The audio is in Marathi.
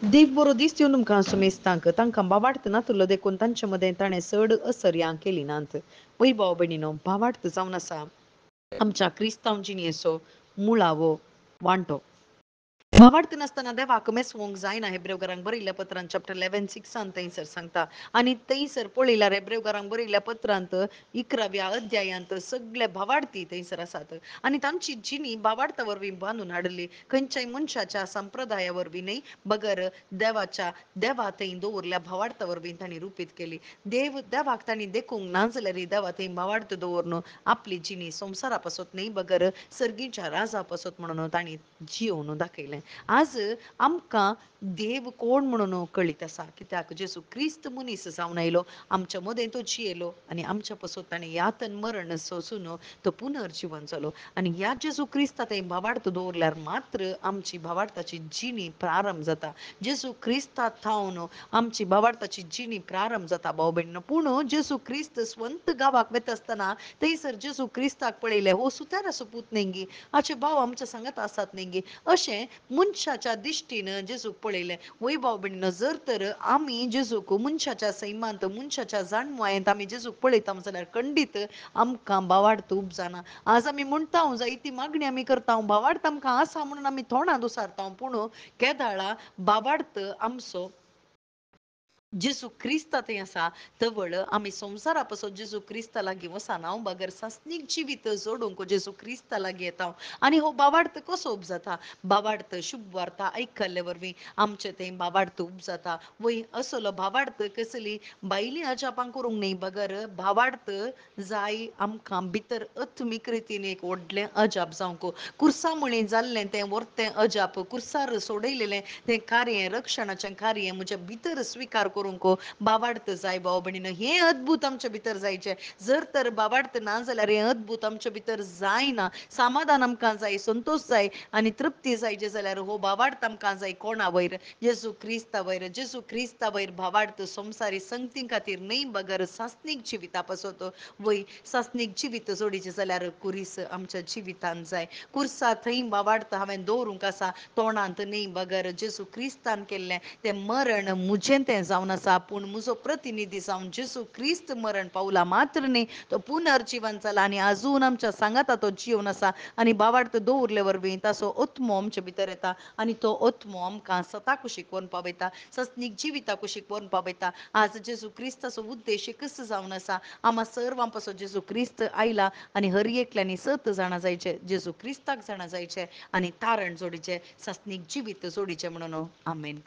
देव बरो दीस दिवन तुमकां सुमेस्तांक तांकां बावार्थ नातुलो देखून तांचे मदें ताणें चड असर यां केली नात. वय भाव भयणीनो, भावार्थ जावन आसा आमच्या क्रिस्तांव जिणेचो मुळावो वांटो. भावार्थ नासतना देवाक मेसवंक जायना. हेब्रेवकारांक बरयल्ल्या पत्रांत चॅप्टर 11:6 थंयसर सांगता. आनी थंयसर पळयल्यार हेब्रेवकारांक बरयल्ल्या पत्रांत 11व्या अध्यायांत सगळे भावार्थी थंयसर आसात. आनी तांची जिणी भावार्था वरवीं बांदून हाडली. खंयच्याय मनशाच्या संप्रदाया वरवीं न्हय, बगर देवा थंय दवरल्या भावार्था वरवीं तांणी रुपीत केली. देवाक तांणी देखूंक ना जाल्यार देवा थंय भावार्थ दवरून आपली जिणी संवसारा पासत न्हय, बगर सर्गीच्या राजा पासत म्हणून तांणी जियोवन दाखयलें. आज आमकां देव कोण म्हणून कळीत आसा, कित्याक जेजू क्रिस्त मनीस जावन आयलो, आमच्या मदें तो जियेलो आनी आमच्या पासून ताणें यातन मरण सोंसून तो पुनर्जीवन जालो. आनी ह्या जेजू क्रिस्ता थंय भावार्थ दवरल्यार मात्र आमची भावार्थाची जिणी प्रारंभ जाता. जेजू क्रिस्तांत थावन आमची भावार्थाची जिणी प्रारंभ जाता भाव भयणीनो. पूण जेजू क्रिस्त स्वंत गांवाक वता आसतना थंयसर जेजू क्रिस्ताक पळयलें, हो सुतार असो पूत न्ही, हाचे भाव आमच्या सांगात आसात न्ही, अशें मनशाच्या दिश्टीन जेजूक पळयलें. वय भाव भयणीनो, जर तर आमी जेजूक मनशाच्या सैमांत, मनशाच्या जाणवायेंत आमी जेजूक पळयता जाल्यार खंडीत आमकां भावार्थ उपजाना. आज आमी म्हणटा जायती मागणी आमी करता, भावार्थ आमकां आसा म्हणून आमी तोंडांत उसारता, पूण केदाळा भावार्थ आमचो जेजू क्रिस्ता थंय आसा तवळ आमी संवसारा पासून जेजू क्रिस्ता लागीं वसना, बगर सासनीक जिवीत जोडूंक जेजू क्रिस्ता लागीं येता. आनी हो भावार्थ कसो उपजाता? भावार्थ शुभ वार्ता आयकल्ले वरवीं आमचे थंय भावार्थ उपजाता. वय असलो भावार्थ कसली भायली अजापां करूंक न्ही, बगर भावार्थ जाय आमकां भितर अत्मीक रितीन एक व्हडलें अजाप जावंक. कुर्सा म्हणी जाल्लें तें व्हरतें अजाप, कुर्सार सोडयलेलें तें कार्य, रक्षणाचें कार्य म्हज्या भितर स्विकार करूंक भावार्थ जाय भाव भयणीनो. हें अद्भुत आमचे भितर जायचें. जर तर भावार्थ ना जाल्यार हें अद्भुत आमचे भितर जायना. समाधान आमकां जाय, संतोश जाय आनी तृप्ती जायची जाल्यार हो भावार्थ आमकां जाय कोणा वयर? जेजू क्रिस्ता वयर. जेजू क्रिस्ता वयर भावार्थ संवसारी संगती खातीर न्ही, बगर सासनीक जिविता पासत. वय सासनीक जिवीत जोडीचें जाल्यार कुरीस आमच्या जिवितांत जाय. कुर्सा थंय भावार्थ हांवें दवरूंक आसा, तोंडांत न्ही, बगर जेजू क्रिस्तान केल्लें तें मरण मुजें तें जावन आसा, पूण म्हजो प्रतिनिधी जावन जेजू क्रिस्त मरण पावला मात्र न्ही, तो पुनर्जीवन जाला आनी आजून आमच्या सांगाता तो जिवन आसा. आनी भावार्थ दवरले वरवीं ताचो आत्मो आमचे भितर येता आनी तो आत्मो आमकां सता कुशीक व्हरून पावयता, सस्नीक जिविता कुशीक व्हरून पावयता. आज जेजू क्रिस्ताचो उद्देश कसो जावन आसा? आम्हा सर्वां पासो जेजू क्रिस्त आयला आनी हर एकल्यांनी 7 जाणां जायचे, जेजू क्रिस्ताक जाणां जायचे आनी तारण जोडीचे, सस्नीक जिवीत जोडीचे म्हणून आमेन.